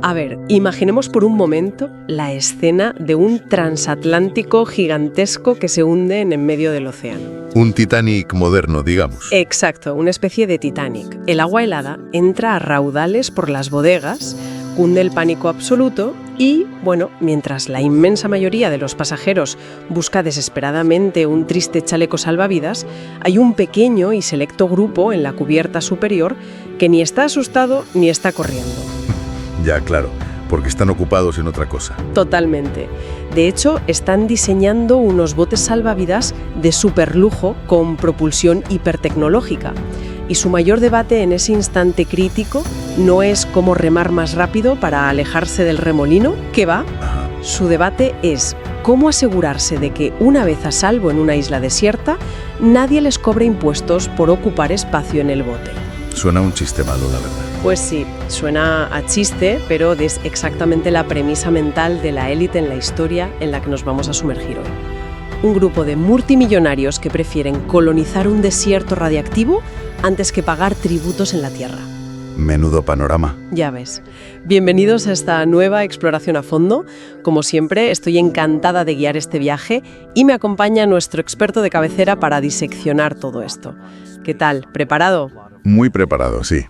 A ver, imaginemos por un momento la escena de un transatlántico gigantesco que se hunde en medio del océano. Un Titanic moderno, digamos. Exacto, una especie de Titanic. El agua helada entra a raudales por las bodegas, cunde el pánico absoluto y, bueno, mientras la inmensa mayoría de los pasajeros busca desesperadamente un triste chaleco salvavidas, hay un pequeño y selecto grupo en la cubierta superior que ni está asustado ni está corriendo. Ya, claro, porque están ocupados en otra cosa. Totalmente. De hecho, están diseñando unos botes salvavidas de superlujo con propulsión hipertecnológica. Y su mayor debate en ese instante crítico no es cómo remar más rápido para alejarse del remolino, que va. Su debate es cómo asegurarse de que, una vez a salvo en una isla desierta, nadie les cobre impuestos por ocupar espacio en el bote. Suena un chiste malo, la verdad. Pues sí, suena a chiste, pero es exactamente la premisa mental de la élite en la historia en la que nos vamos a sumergir hoy. Un grupo de multimillonarios que prefieren colonizar un desierto radiactivo antes que pagar tributos en la Tierra. Menudo panorama. Ya ves. Bienvenidos a esta nueva exploración a fondo. Como siempre, estoy encantada de guiar este viaje y me acompaña nuestro experto de cabecera para diseccionar todo esto. ¿Qué tal? ¿Preparado? Muy preparado, sí.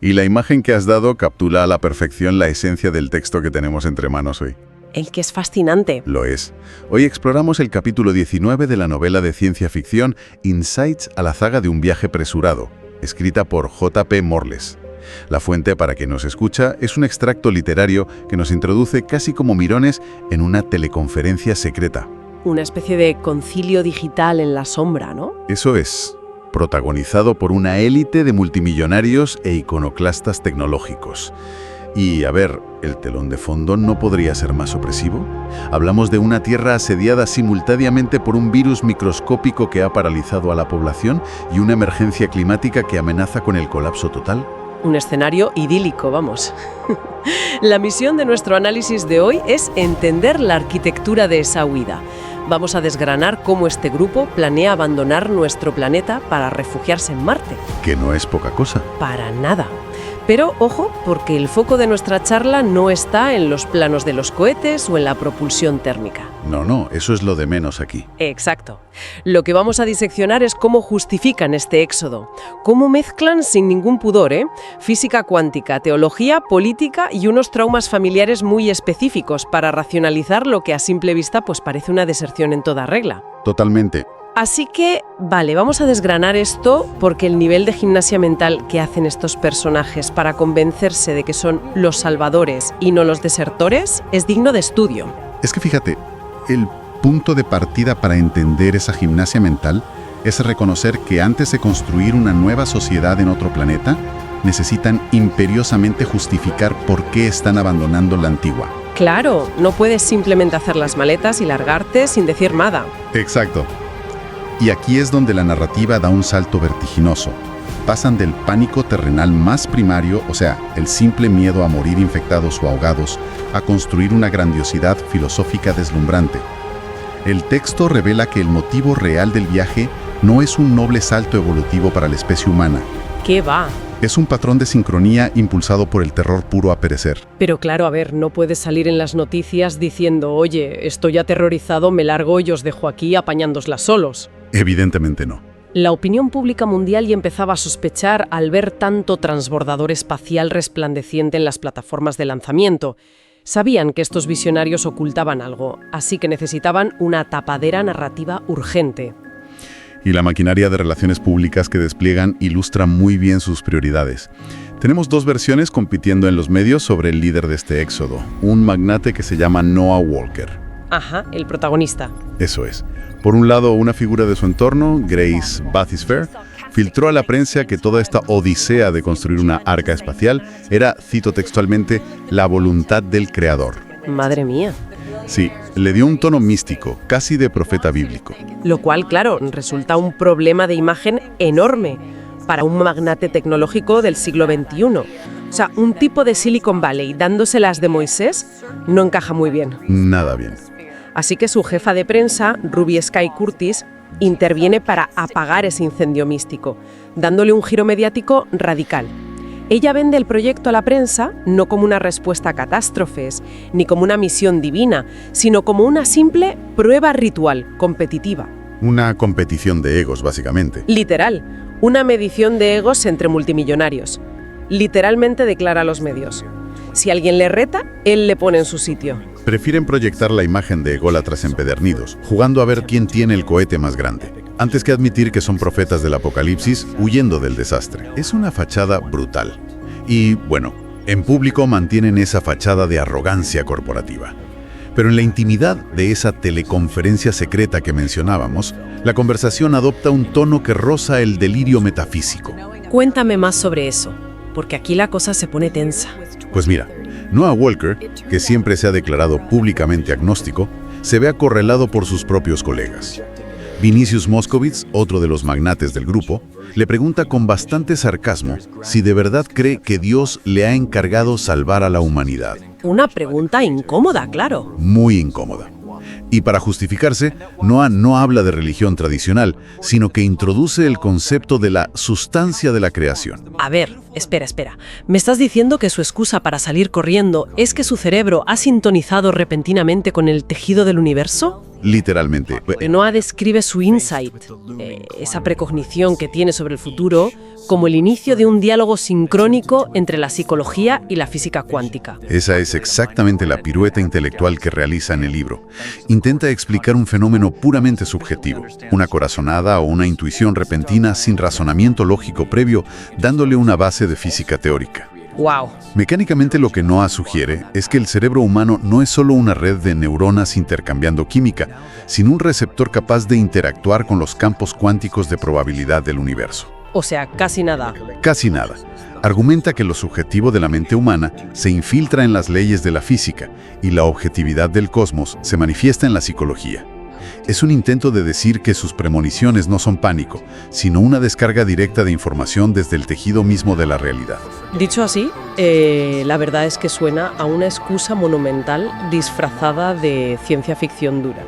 Y la imagen que has dado captura a la perfección la esencia del texto que tenemos entre manos hoy. El que es fascinante. Lo es. Hoy exploramos el capítulo 19 de la novela de ciencia ficción Insights a la zaga de un viaje presurado, escrita por J.P. Morles. La fuente, para quien nos escucha, es un extracto literario que nos introduce casi como mirones en una teleconferencia secreta. Una especie de concilio digital en la sombra, ¿no? Eso es. Protagonizado por una élite de multimillonarios e iconoclastas tecnológicos. Y, a ver, ¿el telón de fondo no podría ser más opresivo? Hablamos de una Tierra asediada simultáneamente por un virus microscópico que ha paralizado a la población y una emergencia climática que amenaza con el colapso total. Un escenario idílico, vamos. La misión de nuestro análisis de hoy es entender la arquitectura de esa huida. Vamos a desgranar cómo este grupo planea abandonar nuestro planeta para refugiarse en Marte. Que no es poca cosa. Para nada. Pero, ojo, porque el foco de nuestra charla no está en los planos de los cohetes o en la propulsión térmica. No, eso es lo de menos aquí. Exacto. Lo que vamos a diseccionar es cómo justifican este éxodo. Cómo mezclan sin ningún pudor, física cuántica, teología, política y unos traumas familiares muy específicos para racionalizar lo que a simple vista pues parece una deserción en toda regla. Totalmente. Así que, vale, vamos a desgranar esto porque el nivel de gimnasia mental que hacen estos personajes para convencerse de que son los salvadores y no los desertores es digno de estudio. Es que fíjate, el punto de partida para entender esa gimnasia mental es reconocer que antes de construir una nueva sociedad en otro planeta, necesitan imperiosamente justificar por qué están abandonando la antigua. Claro, no puedes simplemente hacer las maletas y largarte sin decir nada. Exacto. Y aquí es donde la narrativa da un salto vertiginoso. Pasan del pánico terrenal más primario, o sea, el simple miedo a morir infectados o ahogados, a construir una grandiosidad filosófica deslumbrante. El texto revela que el motivo real del viaje no es un noble salto evolutivo para la especie humana. ¿Qué va? Es un patrón de sincronía impulsado por el terror puro a perecer. Pero claro, a ver, no puedes salir en las noticias diciendo, oye, estoy aterrorizado, me largo y os dejo aquí apañándoslas solos. Evidentemente no. La opinión pública mundial ya empezaba a sospechar al ver tanto transbordador espacial resplandeciente en las plataformas de lanzamiento. Sabían que estos visionarios ocultaban algo, así que necesitaban una tapadera narrativa urgente. Y la maquinaria de relaciones públicas que despliegan ilustra muy bien sus prioridades. Tenemos dos versiones compitiendo en los medios sobre el líder de este éxodo, un magnate que se llama Noah Walker. Ajá, el protagonista. Eso es. Por un lado, una figura de su entorno, Grace Bathysfair, filtró a la prensa que toda esta odisea de construir una arca espacial era, cito textualmente, la voluntad del creador. Madre mía. Sí, le dio un tono místico, casi de profeta bíblico. Lo cual, claro, resulta un problema de imagen enorme para un magnate tecnológico del siglo XXI. O sea, un tipo de Silicon Valley dándoselas de Moisés no encaja muy bien. Nada bien. Así que su jefa de prensa, Ruby Sky Curtis, interviene para apagar ese incendio místico, dándole un giro mediático radical. Ella vende el proyecto a la prensa no como una respuesta a catástrofes, ni como una misión divina, sino como una simple prueba ritual, competitiva. Una competición de egos, básicamente. Literal, una medición de egos entre multimillonarios. Literalmente declara a los medios. Si alguien le reta, él le pone en su sitio. Prefieren proyectar la imagen de ególatras empedernidos, jugando a ver quién tiene el cohete más grande, antes que admitir que son profetas del apocalipsis huyendo del desastre. Es una fachada brutal. Y, bueno, en público mantienen esa fachada de arrogancia corporativa. Pero en la intimidad de esa teleconferencia secreta que mencionábamos, la conversación adopta un tono que roza el delirio metafísico. Cuéntame más sobre eso, porque aquí la cosa se pone tensa. Pues mira, Noah Walker, que siempre se ha declarado públicamente agnóstico, se ve acorralado por sus propios colegas. Vinicius Moscovitz, otro de los magnates del grupo, le pregunta con bastante sarcasmo si de verdad cree que Dios le ha encargado salvar a la humanidad. Una pregunta incómoda, claro. Muy incómoda. Y para justificarse, Noah no habla de religión tradicional, sino que introduce el concepto de la sustancia de la creación. A ver, espera. ¿Me estás diciendo que su excusa para salir corriendo es que su cerebro ha sintonizado repentinamente con el tejido del universo? Literalmente. Noah describe su insight, esa precognición que tiene sobre el futuro, como el inicio de un diálogo sincrónico entre la psicología y la física cuántica. Esa es exactamente la pirueta intelectual que realiza en el libro. Intenta explicar un fenómeno puramente subjetivo, una corazonada o una intuición repentina sin razonamiento lógico previo, dándole una base de física teórica. ¡Wow! Mecánicamente lo que Noah sugiere es que el cerebro humano no es solo una red de neuronas intercambiando química, sino un receptor capaz de interactuar con los campos cuánticos de probabilidad del universo. O sea, casi nada. Casi nada. Argumenta que lo subjetivo de la mente humana se infiltra en las leyes de la física y la objetividad del cosmos se manifiesta en la psicología. Es un intento de decir que sus premoniciones no son pánico, sino una descarga directa de información desde el tejido mismo de la realidad. Dicho así, la verdad es que suena a una excusa monumental disfrazada de ciencia ficción dura.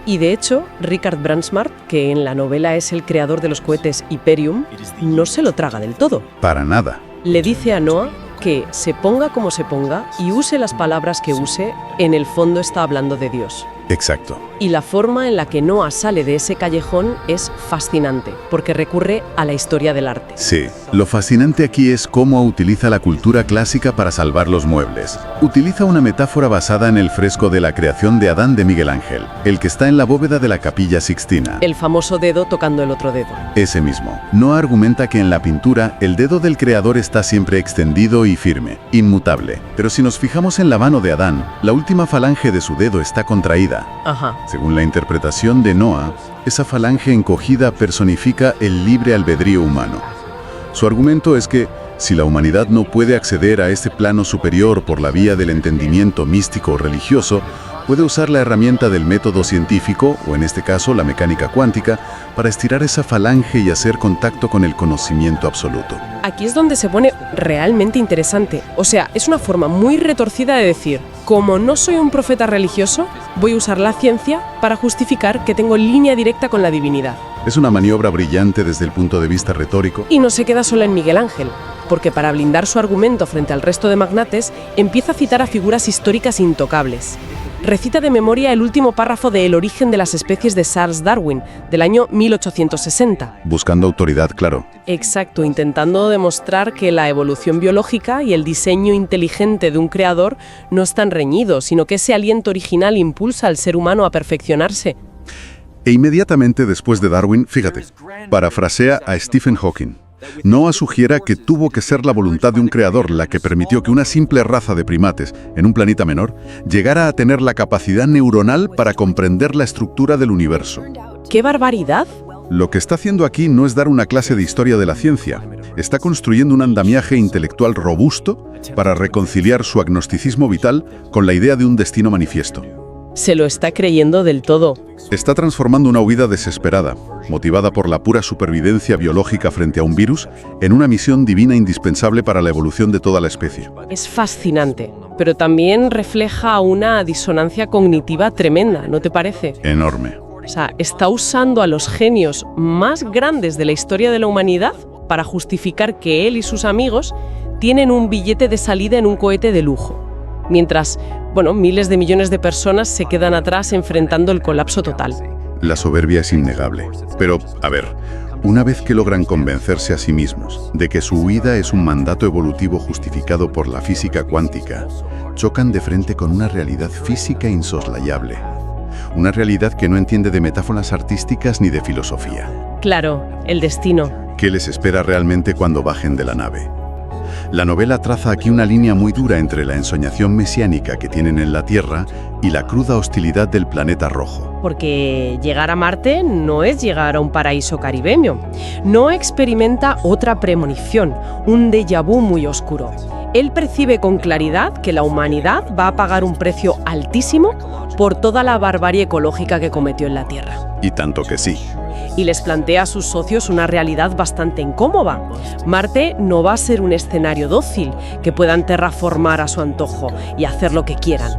Y de hecho, Richard Brandsmart, que en la novela es el creador de los cohetes Hyperion, no se lo traga del todo. Para nada. Le dice a Noah que se ponga como se ponga y use las palabras que use, en el fondo está hablando de Dios. Exacto. Y la forma en la que Noah sale de ese callejón es fascinante, porque recurre a la historia del arte. Sí, lo fascinante aquí es cómo utiliza la cultura clásica para salvar los muebles. Utiliza una metáfora basada en el fresco de la creación de Adán de Miguel Ángel, el que está en la bóveda de la Capilla Sixtina. El famoso dedo tocando el otro dedo. Ese mismo. Noah argumenta que en la pintura el dedo del creador está siempre extendido y firme, inmutable. Pero si nos fijamos en la mano de Adán, la última falange de su dedo está contraída. Ajá. Según la interpretación de Noah, esa falange encogida personifica el libre albedrío humano. Su argumento es que, si la humanidad no puede acceder a este plano superior por la vía del entendimiento místico o religioso, puede usar la herramienta del método científico, o en este caso la mecánica cuántica, para estirar esa falange y hacer contacto con el conocimiento absoluto. Aquí es donde se pone realmente interesante. O sea, es una forma muy retorcida de decir, como no soy un profeta religioso, voy a usar la ciencia para justificar que tengo línea directa con la divinidad. Es una maniobra brillante desde el punto de vista retórico. Y no se queda sola en Miguel Ángel, porque para blindar su argumento frente al resto de magnates, empieza a citar a figuras históricas intocables. Recita de memoria el último párrafo de El origen de las especies de Charles Darwin, del año 1860. Buscando autoridad, claro. Exacto, intentando demostrar que la evolución biológica y el diseño inteligente de un creador no están reñidos, sino que ese aliento original impulsa al ser humano a perfeccionarse. E inmediatamente después de Darwin, fíjate, parafrasea a Stephen Hawking. Noah sugiere que tuvo que ser la voluntad de un creador la que permitió que una simple raza de primates, en un planeta menor, llegara a tener la capacidad neuronal para comprender la estructura del universo. ¡Qué barbaridad! Lo que está haciendo aquí no es dar una clase de historia de la ciencia. Está construyendo un andamiaje intelectual robusto para reconciliar su agnosticismo vital con la idea de un destino manifiesto. Se lo está creyendo del todo. Está transformando una huida desesperada, motivada por la pura supervivencia biológica frente a un virus, en una misión divina indispensable para la evolución de toda la especie. Es fascinante, pero también refleja una disonancia cognitiva tremenda, ¿no te parece? Enorme. O sea, está usando a los genios más grandes de la historia de la humanidad para justificar que él y sus amigos tienen un billete de salida en un cohete de lujo. Mientras, miles de millones de personas se quedan atrás enfrentando el colapso total. La soberbia es innegable. Pero, a ver, una vez que logran convencerse a sí mismos de que su huida es un mandato evolutivo justificado por la física cuántica, chocan de frente con una realidad física insoslayable. Una realidad que no entiende de metáforas artísticas ni de filosofía. Claro, el destino. ¿Qué les espera realmente cuando bajen de la nave? La novela traza aquí una línea muy dura entre la ensoñación mesiánica que tienen en la Tierra y la cruda hostilidad del planeta rojo. Porque llegar a Marte no es llegar a un paraíso caribeño. No experimenta otra premonición, un déjà vu muy oscuro. Él percibe con claridad que la humanidad va a pagar un precio altísimo por toda la barbarie ecológica que cometió en la Tierra. Y tanto que sí. Y les plantea a sus socios una realidad bastante incómoda. Marte no va a ser un escenario dócil que puedan terraformar a su antojo y hacer lo que quieran.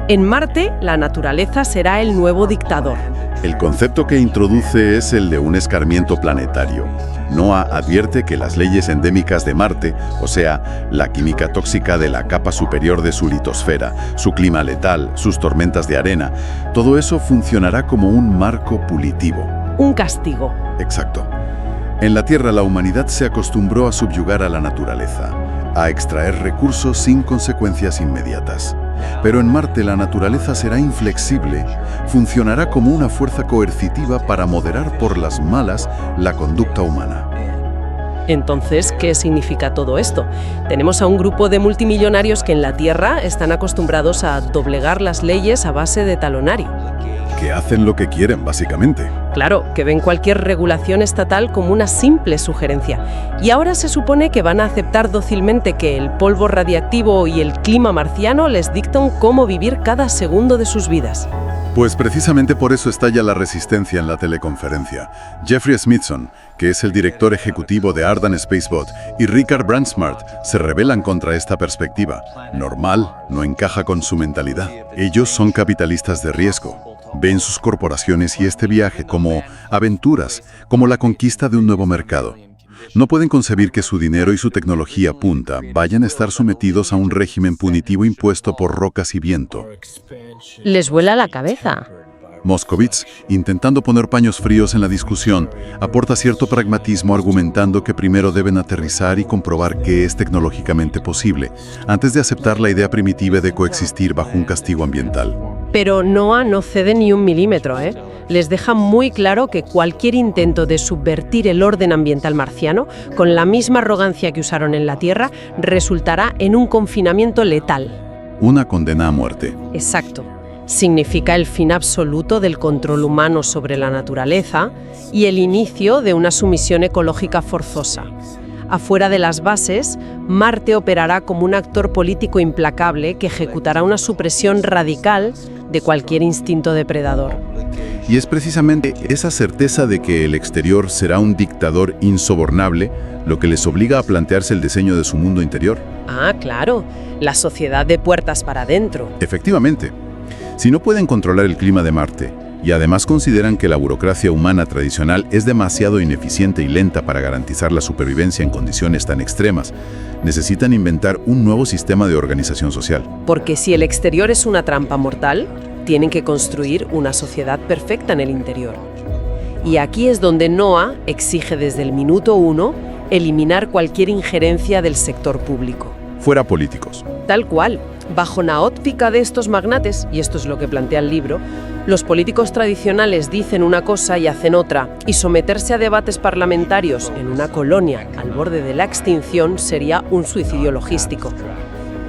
En Marte, la naturaleza será el nuevo dictador. El concepto que introduce es el de un escarmiento planetario. NOAA advierte que las leyes endémicas de Marte, o sea, la química tóxica de la capa superior de su litosfera, su clima letal, sus tormentas de arena, todo eso funcionará como un marco punitivo. Un castigo. Exacto. En la Tierra la humanidad se acostumbró a subyugar a la naturaleza, a extraer recursos sin consecuencias inmediatas. Pero en Marte la naturaleza será inflexible, funcionará como una fuerza coercitiva para moderar por las malas la conducta humana. Entonces, ¿qué significa todo esto? Tenemos a un grupo de multimillonarios que en la Tierra están acostumbrados a doblegar las leyes a base de talonario. Que hacen lo que quieren, básicamente. Claro, que ven cualquier regulación estatal como una simple sugerencia. Y ahora se supone que van a aceptar dócilmente que el polvo radiactivo y el clima marciano les dictan cómo vivir cada segundo de sus vidas. Pues precisamente por eso estalla la resistencia en la teleconferencia. Jeffrey Smithson, que es el director ejecutivo de Ardan Spacebot, y Richard Brandsmart se rebelan contra esta perspectiva. Normal, no encaja con su mentalidad. Ellos son capitalistas de riesgo. Ven sus corporaciones y este viaje como aventuras, como la conquista de un nuevo mercado. No pueden concebir que su dinero y su tecnología punta vayan a estar sometidos a un régimen punitivo impuesto por rocas y viento. Les vuela la cabeza. Moscovitz, intentando poner paños fríos en la discusión, aporta cierto pragmatismo argumentando que primero deben aterrizar y comprobar qué es tecnológicamente posible, antes de aceptar la idea primitiva de coexistir bajo un castigo ambiental. Pero NOAA no cede ni un milímetro, ¿eh? Les deja muy claro que cualquier intento de subvertir el orden ambiental marciano, con la misma arrogancia que usaron en la Tierra, resultará en un confinamiento letal. Una condena a muerte. Exacto. Significa el fin absoluto del control humano sobre la naturaleza y el inicio de una sumisión ecológica forzosa. Afuera de las bases, Marte operará como un actor político implacable que ejecutará una supresión radical de cualquier instinto depredador. Y es precisamente esa certeza de que el exterior será un dictador insobornable lo que les obliga a plantearse el diseño de su mundo interior. Ah, claro, la sociedad de puertas para adentro. Efectivamente. Si no pueden controlar el clima de Marte, y además consideran que la burocracia humana tradicional es demasiado ineficiente y lenta para garantizar la supervivencia en condiciones tan extremas, necesitan inventar un nuevo sistema de organización social. Porque si el exterior es una trampa mortal, tienen que construir una sociedad perfecta en el interior. Y aquí es donde NOAA exige desde el minuto 1 eliminar cualquier injerencia del sector público. Fuera políticos. Tal cual. Bajo la óptica de estos magnates, y esto es lo que plantea el libro, los políticos tradicionales dicen una cosa y hacen otra, y someterse a debates parlamentarios en una colonia al borde de la extinción sería un suicidio logístico.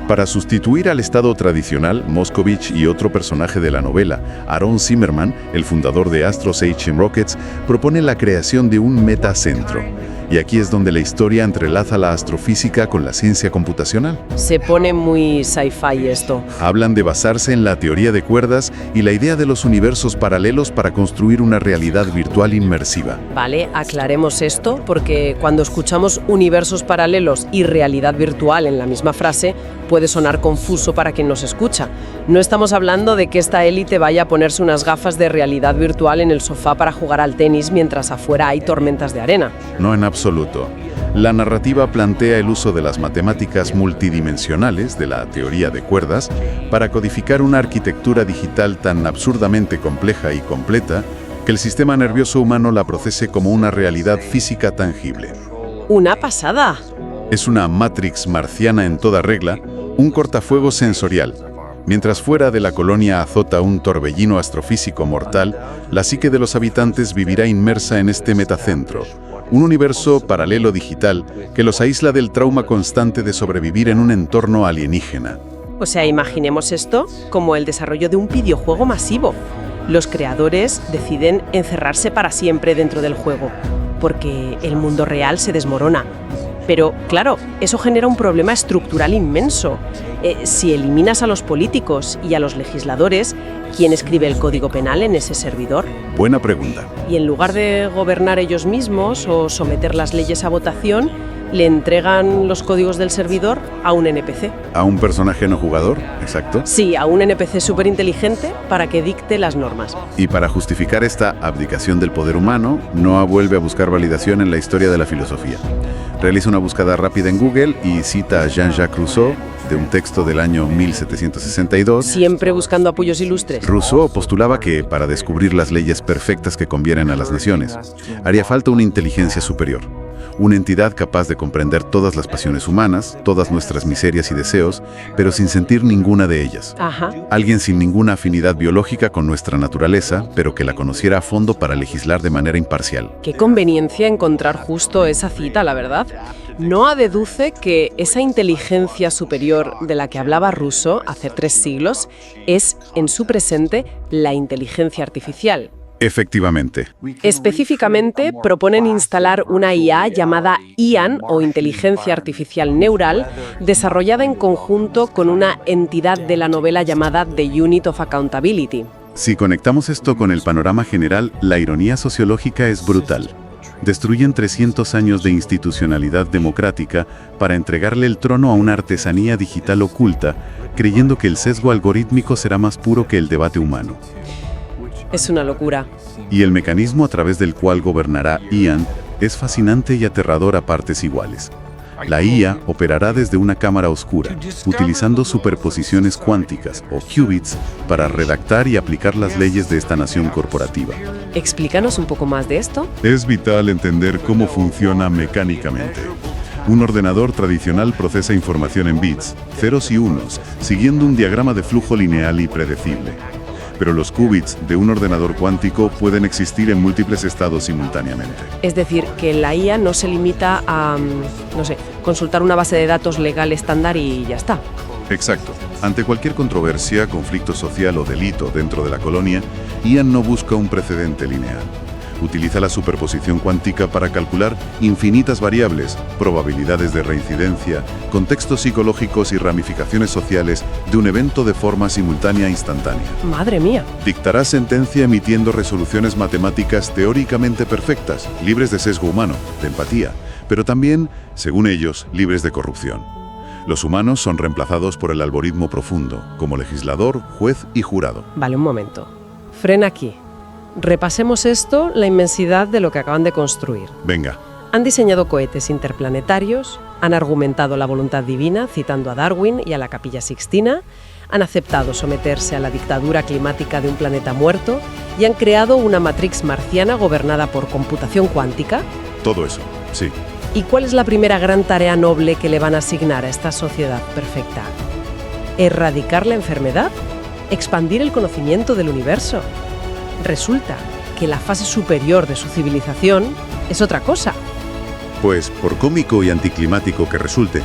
Para sustituir al Estado tradicional, Moscovitch y otro personaje de la novela, Aaron Zimmerman, el fundador de Astros HM Rockets, propone la creación de un metacentro. Y aquí es donde la historia entrelaza la astrofísica con la ciencia computacional. Se pone muy sci-fi esto. Hablan de basarse en la teoría de cuerdas y la idea de los universos paralelos para construir una realidad virtual inmersiva. Vale, aclaremos esto, porque cuando escuchamos universos paralelos y realidad virtual en la misma frase, puede sonar confuso para quien nos escucha. No estamos hablando de que esta élite vaya a ponerse unas gafas de realidad virtual en el sofá para jugar al tenis mientras afuera hay tormentas de arena. No, en absoluto. absoluto. La narrativa plantea el uso de las matemáticas multidimensionales de la teoría de cuerdas para codificar una arquitectura digital tan absurdamente compleja y completa que el sistema nervioso humano la procese como una realidad física tangible. ¡Una pasada! Es una Matrix marciana en toda regla, un cortafuegos sensorial. Mientras fuera de la colonia azota un torbellino astrofísico mortal, la psique de los habitantes vivirá inmersa en este metacentro, un universo paralelo digital que los aísla del trauma constante de sobrevivir en un entorno alienígena. O sea, imaginemos esto como el desarrollo de un videojuego masivo. Los creadores deciden encerrarse para siempre dentro del juego, porque el mundo real se desmorona. Pero, claro, eso genera un problema estructural inmenso. Si eliminas a los políticos y a los legisladores, ¿quién escribe el código penal en ese servidor? Buena pregunta. Y en lugar de gobernar ellos mismos o someter las leyes a votación, le entregan los códigos del servidor a un NPC. ¿A un personaje no jugador? Exacto. Sí, a un NPC súper inteligente para que dicte las normas. Y para justificar esta abdicación del poder humano, Noah vuelve a buscar validación en la historia de la filosofía. Realiza una búsqueda rápida en Google y cita a Jean-Jacques Rousseau, de un texto del año 1762. Siempre buscando apoyos ilustres. Rousseau postulaba que, para descubrir las leyes perfectas que convienen a las naciones, haría falta una inteligencia superior. Una entidad capaz de comprender todas las pasiones humanas, todas nuestras miserias y deseos, pero sin sentir ninguna de ellas. Ajá. Alguien sin ninguna afinidad biológica con nuestra naturaleza, pero que la conociera a fondo para legislar de manera imparcial. Qué conveniencia encontrar justo esa cita, la verdad. Noah deduce que esa inteligencia superior de la que hablaba Rousseau hace 3 siglos es, en su presente, la inteligencia artificial. Efectivamente. Específicamente, proponen instalar una IA llamada IAN, o Inteligencia Artificial Neural, desarrollada en conjunto con una entidad de la novela llamada The Unit of Accountability. Si conectamos esto con el panorama general, la ironía sociológica es brutal. Destruyen 300 años de institucionalidad democrática para entregarle el trono a una artesanía digital oculta, creyendo que el sesgo algorítmico será más puro que el debate humano. Es una locura. Y el mecanismo a través del cual gobernará IAN es fascinante y aterrador a partes iguales. La IA operará desde una cámara oscura, utilizando superposiciones cuánticas, o qubits, para redactar y aplicar las leyes de esta nación corporativa. Explícanos un poco más de esto. Es vital entender cómo funciona mecánicamente. Un ordenador tradicional procesa información en bits, ceros y unos, siguiendo un diagrama de flujo lineal y predecible. Pero los qubits de un ordenador cuántico pueden existir en múltiples estados simultáneamente. Es decir, que la IA no se limita a, consultar una base de datos legal estándar y ya está. Exacto. Ante cualquier controversia, conflicto social o delito dentro de la colonia, IAN no busca un precedente lineal. Utiliza la superposición cuántica para calcular infinitas variables, probabilidades de reincidencia, contextos psicológicos y ramificaciones sociales de un evento de forma simultánea e instantánea. ¡Madre mía! Dictará sentencia emitiendo resoluciones matemáticas teóricamente perfectas, libres de sesgo humano, de empatía, pero también, según ellos, libres de corrupción. Los humanos son reemplazados por el algoritmo profundo, como legislador, juez y jurado. Vale, un momento. Frena aquí. Repasemos la inmensidad de lo que acaban de construir. Venga. Han diseñado cohetes interplanetarios, han argumentado la voluntad divina, citando a Darwin y a la Capilla Sixtina, han aceptado someterse a la dictadura climática de un planeta muerto y han creado una Matrix marciana gobernada por computación cuántica. Todo eso, sí. ¿Y cuál es la primera gran tarea noble que le van a asignar a esta sociedad perfecta? ¿Erradicar la enfermedad? ¿Expandir el conocimiento del universo? Resulta que la fase superior de su civilización es otra cosa. Pues, por cómico y anticlimático que resulte,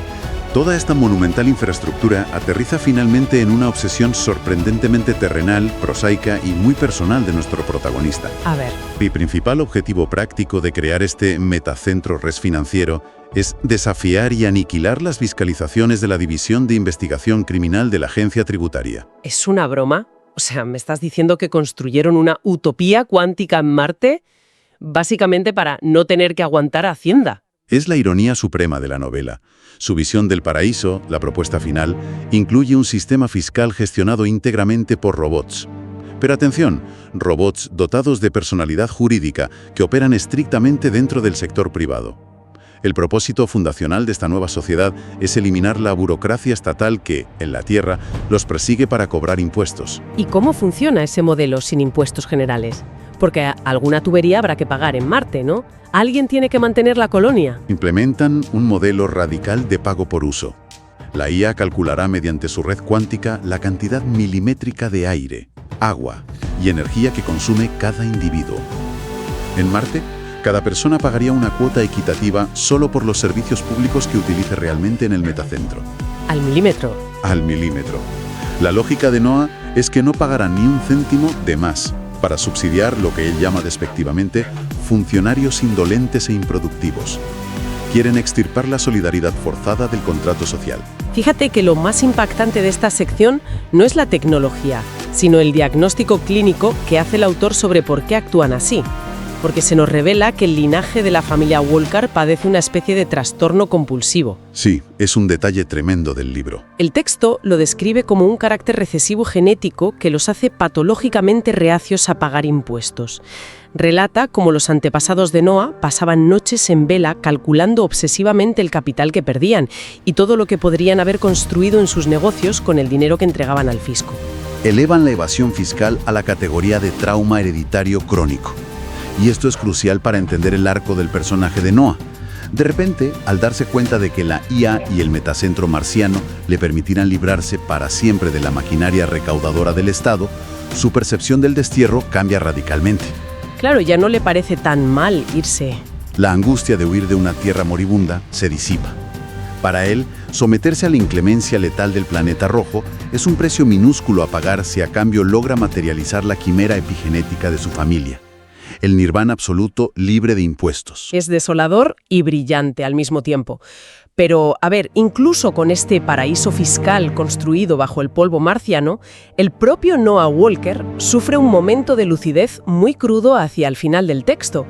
toda esta monumental infraestructura aterriza finalmente en una obsesión sorprendentemente terrenal, prosaica y muy personal de nuestro protagonista. A ver. Mi principal objetivo práctico de crear este metacentro res financiero es desafiar y aniquilar las fiscalizaciones de la División de Investigación Criminal de la Agencia Tributaria. ¿Es una broma? O sea, ¿me estás diciendo que construyeron una utopía cuántica en Marte? Básicamente para no tener que aguantar a Hacienda. Es la ironía suprema de la novela. Su visión del paraíso, la propuesta final, incluye un sistema fiscal gestionado íntegramente por robots. Pero atención, robots dotados de personalidad jurídica que operan estrictamente dentro del sector privado. El propósito fundacional de esta nueva sociedad es eliminar la burocracia estatal que, en la Tierra, los persigue para cobrar impuestos. ¿Y cómo funciona ese modelo sin impuestos generales? Porque alguna tubería habrá que pagar en Marte, ¿no? ¿Alguien tiene que mantener la colonia? Implementan un modelo radical de pago por uso. La IA calculará mediante su red cuántica la cantidad milimétrica de aire, agua y energía que consume cada individuo. En Marte, cada persona pagaría una cuota equitativa solo por los servicios públicos que utilice realmente en el metacentro. Al milímetro. Al milímetro. La lógica de Noah es que no pagará ni un céntimo de más para subsidiar lo que él llama despectivamente funcionarios indolentes e improductivos. Quieren extirpar la solidaridad forzada del contrato social. Fíjate que lo más impactante de esta sección no es la tecnología, sino el diagnóstico clínico que hace el autor sobre por qué actúan así. Porque se nos revela que el linaje de la familia Walker padece una especie de trastorno compulsivo. Sí, es un detalle tremendo del libro. El texto lo describe como un carácter recesivo genético que los hace patológicamente reacios a pagar impuestos. Relata cómo los antepasados de Noah pasaban noches en vela calculando obsesivamente el capital que perdían y todo lo que podrían haber construido en sus negocios con el dinero que entregaban al fisco. Elevan la evasión fiscal a la categoría de trauma hereditario crónico. Y esto es crucial para entender el arco del personaje de Noah. De repente, al darse cuenta de que la IA y el metacentro marciano le permitirán librarse para siempre de la maquinaria recaudadora del Estado, su percepción del destierro cambia radicalmente. Claro, ya no le parece tan mal irse. La angustia de huir de una tierra moribunda se disipa. Para él, someterse a la inclemencia letal del planeta rojo es un precio minúsculo a pagar si a cambio logra materializar la quimera epigenética de su familia. El nirvana absoluto libre de impuestos. Es desolador y brillante al mismo tiempo. Pero, a ver, incluso con este paraíso fiscal construido bajo el polvo marciano, el propio Noah Walker sufre un momento de lucidez muy crudo hacia el final del texto,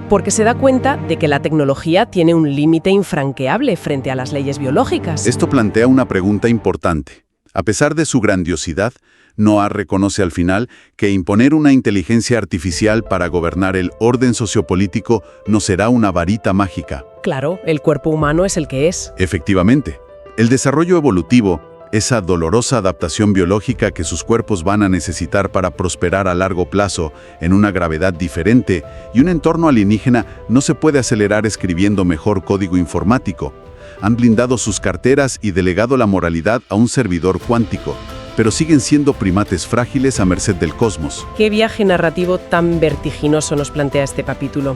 porque se da cuenta de que la tecnología tiene un límite infranqueable frente a las leyes biológicas. Esto plantea una pregunta importante. A pesar de su grandiosidad, Noah reconoce al final que imponer una inteligencia artificial para gobernar el orden sociopolítico no será una varita mágica. Claro, el cuerpo humano es el que es. Efectivamente, el desarrollo evolutivo, esa dolorosa adaptación biológica que sus cuerpos van a necesitar para prosperar a largo plazo en una gravedad diferente y un entorno alienígena, no se puede acelerar escribiendo mejor código informático. Han blindado sus carteras y delegado la moralidad a un servidor cuántico, pero siguen siendo primates frágiles a merced del cosmos. Qué viaje narrativo tan vertiginoso nos plantea este capítulo.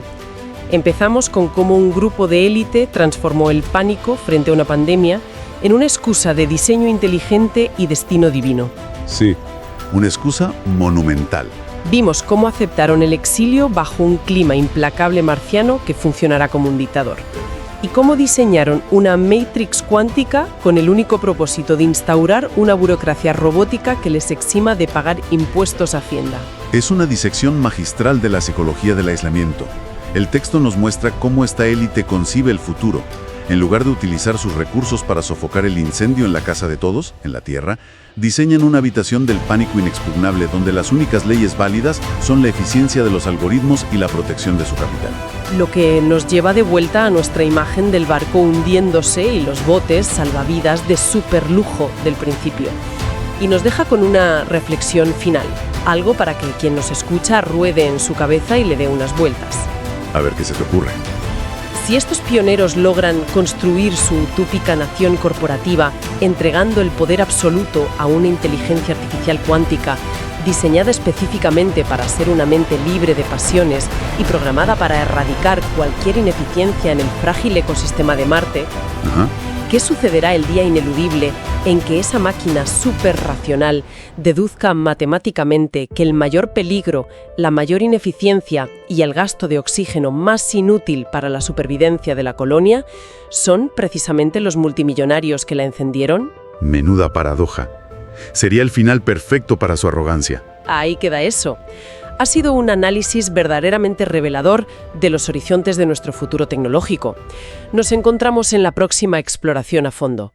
Empezamos con cómo un grupo de élite transformó el pánico frente a una pandemia en una excusa de diseño inteligente y destino divino. Sí, una excusa monumental. Vimos cómo aceptaron el exilio bajo un clima implacable marciano que funcionará como un dictador. Y cómo diseñaron una Matrix cuántica con el único propósito de instaurar una burocracia robótica que les exima de pagar impuestos a Hacienda. Es una disección magistral de la psicología del aislamiento. El texto nos muestra cómo esta élite concibe el futuro. En lugar de utilizar sus recursos para sofocar el incendio en la casa de todos, en la Tierra, diseñan una habitación del pánico inexpugnable donde las únicas leyes válidas son la eficiencia de los algoritmos y la protección de su capital. Lo que nos lleva de vuelta a nuestra imagen del barco hundiéndose y los botes salvavidas de superlujo del principio. Y nos deja con una reflexión final, algo para que quien nos escucha ruede en su cabeza y le dé unas vueltas. A ver qué se te ocurre. Si estos pioneros logran construir su utópica nación corporativa entregando el poder absoluto a una inteligencia artificial cuántica diseñada específicamente para ser una mente libre de pasiones y programada para erradicar cualquier ineficiencia en el frágil ecosistema de Marte, ¿qué sucederá el día ineludible en que esa máquina superracional deduzca matemáticamente que el mayor peligro, la mayor ineficiencia y el gasto de oxígeno más inútil para la supervivencia de la colonia son precisamente los multimillonarios que la encendieron? Menuda paradoja. Sería el final perfecto para su arrogancia. Ahí queda eso. Ha sido un análisis verdaderamente revelador de los horizontes de nuestro futuro tecnológico. Nos encontramos en la próxima exploración a fondo.